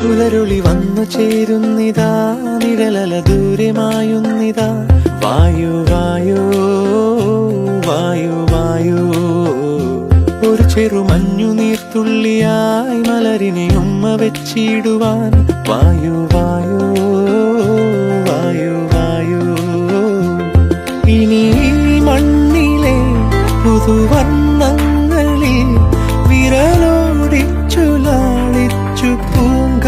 പുലരുളി വന്നു ചേരുന്നിതാ, നിഴലല ദൂരമായുന്നിതാ. വായു വായോ വായു വായോ, ഒരു ചെറുമഞ്ഞു നീർത്തുള്ളിയായി മലരിനെ ഉമ്മ വെച്ചിടുവാൻ. വായു വായോ.